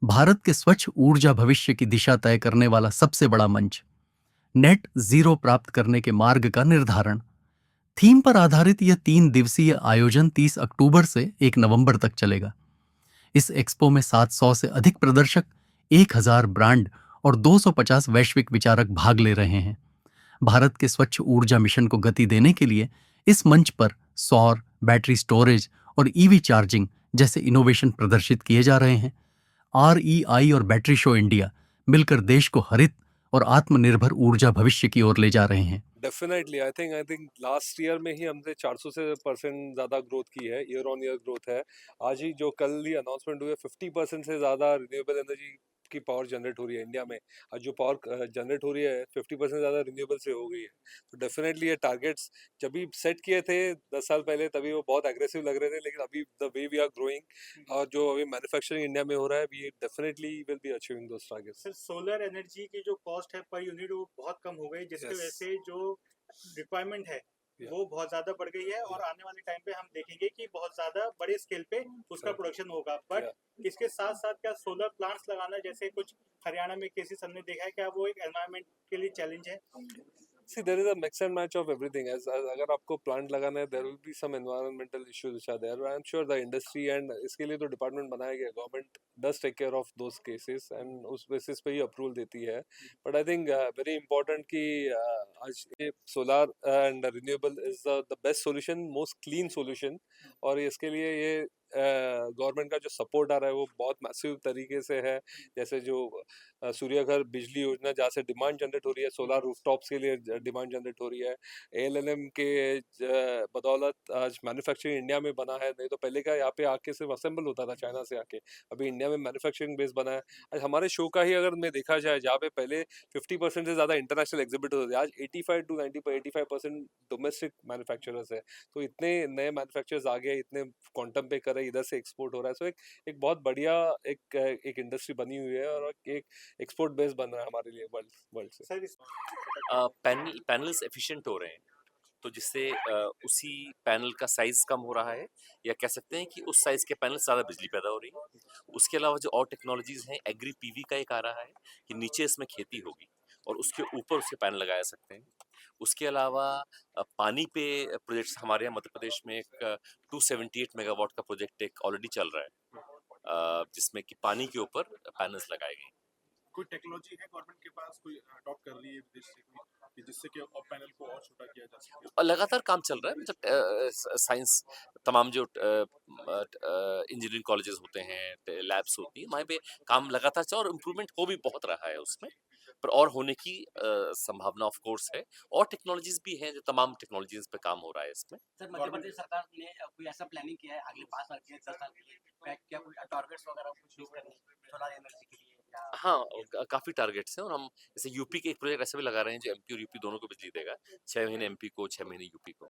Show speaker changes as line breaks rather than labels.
भारत के स्वच्छ ऊर्जा भविष्य की दिशा तय करने वाला सबसे बड़ा मंच। नेट जीरो प्राप्त करने के मार्ग का निर्धारण। थीम पर आधारित यह 3 दिवसीय आयोजन 30 अक्टूबर से 1 नवंबर तक चलेगा। इस एक्सपो में 700 से अधिक प्रदर्शक, 1000 ब्रांड और 250 वैश्विक विचारक भाग ले रहे हैं। भारत के स्वच्छ ऊर्जा मिशन को गति देने के लिए इस मंच पर सौर, बैटरी स्टोरेज और ईवी चार्जिंग जैसे इनोवेशन प्रदर्शित किए जा रहे हैं। REI और बैटरी शो इंडिया मिलकर देश को हरित और आत्मनिर्भर ऊर्जा भविष्य की ओर ले जा रहे हैं।
Definitely I think last year में ही हमने 400 से % ज़्यादा ग्रोथ की है, ईयर ऑन ईयर ग्रोथ है। आज ही जो कल ही अनाउंसमेंट हुई है, 50% से ज़्यादा रिन्यूएबल एनर्जी की पावर जनरेट हो रही है इंडिया में। आज जो पावर जनरेट हो रही है 50% ज़्यादा रिन्यूएबल से हो गई है। तो डेफिनेटली ये टारगेट्स जब भी सेट किए थे 10 साल पहले, तभी वो बहुत एग्रेसिव लग रहे थे, लेकिन अभी the way we are growing और जो अभी मैन्युफैक्चरिंग इंडिया में हो रहा है, we definitely will be achieving those targets.
Sir, solar energy की जो कॉस्ट है पर यूनिट वो बहुत कम हो गई, जिसकी वजह से जो रिक्वायरमेंट है वो बहुत ज्यादा बढ़ गई है और आने वाले टाइम पे हम देखेंगे कि बहुत ज्यादा बड़े स्केल पे उसका प्रोडक्शन होगा। बट इसके साथ साथ क्या सोलर प्लांट्स लगाना, जैसे कुछ हरियाणा में केसेस हमने देखा है, क्या वो एक एनवायरनमेंट के लिए चैलेंज है?
See, there is a mix and match of everything. As अगर आपको प्लांट लगाना है, there will be some environmental issues which are there. I am sure the industry and इसके लिए तो डिपार्टमेंट बनाया गया, government does take care of those cases and उस बेसिस पे ही अप्रूवल देती है. But I think very important कि आज ये solar and renewable is the best solution, most clean solution, और इसके लिए ये गवर्नमेंट का जो सपोर्ट आ रहा है वो बहुत मैसिव तरीके से है। जैसे जो सूर्य घर बिजली योजना, जहाँ से डिमांड जनरेट हो रही है, सोलर रूफटॉप्स के लिए डिमांड जनरेट हो रही है। ALMM के बदौलत आज मैन्युफैक्चरिंग इंडिया में बना है। नहीं तो पहले का यहाँ पे आके सिर्फ असेंबल होता था चाइना से आके, अभी इंडिया में मैन्युफैक्चरिंग बेस बना है। आज हमारे शो का ही अगर मैं देखा जाए, जहाँ पे पहले 50% से ज़्यादा इंटरनेशनल एग्जिबिटर्स होते थे, आज 85 to 85% डोमेस्टिक मैन्युफैक्चरर्स है। तो इतने नए मैन्युफैक्चरर्स आ गए, इतने क्वांटम पे कर रहे, इधर से एक्सपोर्ट हो रहा है। सो एक बहुत बढ़िया एक इंडस्ट्री बनी हुई है और एक एक्सपोर्ट बेस बन रहा है हमारे लिए वर्ल्ड वर्ल्ड से।
सर,
पैनल्स एफिशिएंट हो रहे हैं, तो जिससे उसी पैनल का साइज कम हो रहा है, या कह सकते हैं कि उस साइज के पैनल से ज़्यादा बिजली पैदा हो रही है। उसके अलावा जो और टेक्नोलॉजीज हैं, एग्री पीवी का एक आ रहा है कि नीचे इसमें खेती होगी और उसके ऊपर उसके पैनल लगाया सकते हैं। उसके अलावा पानी पे प्रोजेक्ट्स हमारे यहाँ मध्य प्रदेश में एक 278 मेगावाट का प्रोजेक्ट एक ऑलरेडी चल रहा है, जिसमें कि पानी के ऊपर पैनल्स लगाए गए हैं।
कोई टेक्नोलॉजी है गवर्नमेंट के पास, कोई अडॉप्ट कर रही है विदेश से कोई, कि जिससे कि पैनल को और छोटा किया जा सके?
और लगातार काम चल रहा है, मतलब साइंस, तमाम जो इंजीनियरिंग कॉलेजेस होते हैं, लैब्स होती हैं, वहाँ पे काम लगातार चल, और इम्प्रूवमेंट हो भी बहुत रहा है उसमें, पर और होने की संभावना ऑफ कोर्स है। और टेक्नोलॉजीज भी हैं, जो तमाम टेक्नोलॉजीज पे काम हो रहा है इसमें।
सर, मध्य प्रदेश सरकार ने कोई ऐसा प्लानिंग किया है अगले 5 साल के लिए, 10 साल के लिए, क्या कोई टारगेट्स वगैरह कुछ फिक्स करने सोलर एनर्जी के लिए या?
हाँ, काफी टारगेट्स हैं, और हम जैसे यूपी के एक प्रोजेक्ट ऐसे भी लगा रहे हैं जो MP और UP दोनों को बिजली देगा, 6 महीने MP को, 6 महीने UP को।